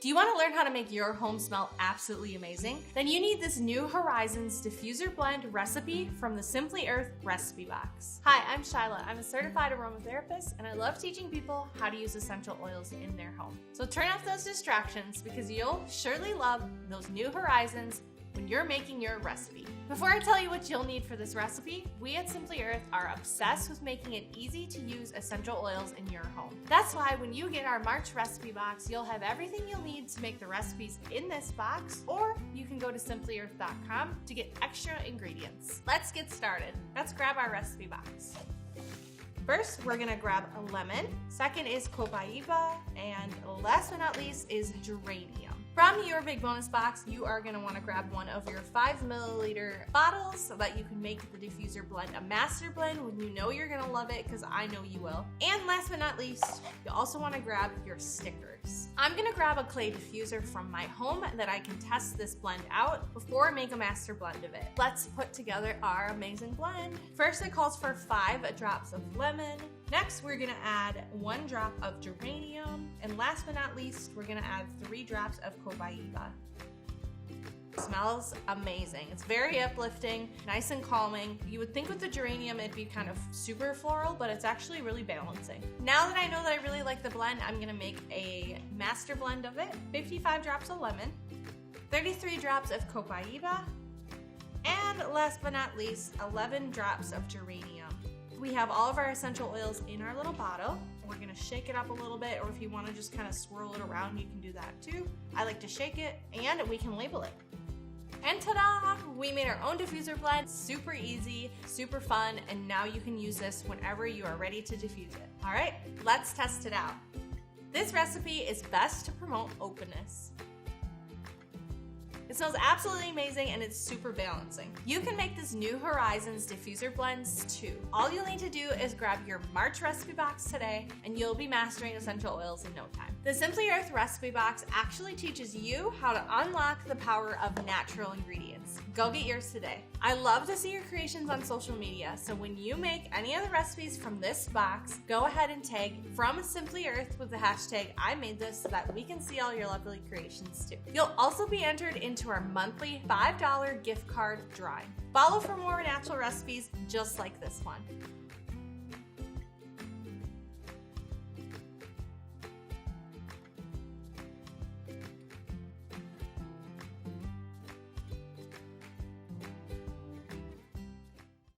Do you want to learn how to make your home smell absolutely amazing? Then you need this new Horizons Diffuser Blend Recipe from the Simply Earth Recipe Box. Hi, I'm Shyla. I'm a certified aromatherapist and I love teaching people how to use essential oils in their home. So turn off those distractions because you'll surely love those new Horizons when you're making your recipe. Before I tell you what you'll need for this recipe, we at Simply Earth are obsessed with making it easy to use essential oils in your home. That's why when you get our March recipe box, you'll have everything you'll need to make the recipes in this box, or you can go to simplyearth.com to get extra ingredients. Let's get started. Let's grab our recipe box. First, we're gonna grab a lemon. Second is copaiba, and last but not least is geranium. From your big bonus box, you are gonna wanna grab one of your 5 milliliter bottles so that you can make the diffuser blend a master blend when you know you're gonna love it, because I know you will. And last but not least, you also wanna grab your stickers. I'm gonna grab a clay diffuser from my home that I can test this blend out before I make a master blend of it. Let's put together our amazing blend. First, it calls for 5 drops of lemon. Next, we're gonna add 1 drop of geranium. And last but not least, we're gonna add 3 drops of copaiba. It smells amazing. It's very uplifting, nice and calming. You would think with the geranium it'd be kind of super floral, but it's actually really balancing. Now that I know that I really like the blend, I'm gonna make a master blend of it. 55 drops of lemon, 33 drops of copaiba, and last but not least, 11 drops of geranium. We have all of our essential oils in our little bottle. We're gonna shake it up a little bit, or if you wanna just kind of swirl it around, you can do that too. I like to shake it, and we can label it. And ta-da! We made our own diffuser blend. Super easy, super fun, and now you can use this whenever you are ready to diffuse it. All right, let's test it out. This recipe is best to promote openness. It smells absolutely amazing and it's super balancing. You can make this new Horizons diffuser blends too. All you'll need to do is grab your March recipe box today and you'll be mastering essential oils in no time. The Simply Earth recipe box actually teaches you how to unlock the power of natural ingredients. Go get yours today. I love to see your creations on social media, so when you make any of the recipes from this box, go ahead and tag from Simply Earth with the hashtag #IMadeThis so that we can see all your lovely creations too. You'll also be entered into our monthly $5 gift card drawing. Follow for more natural recipes just like this one.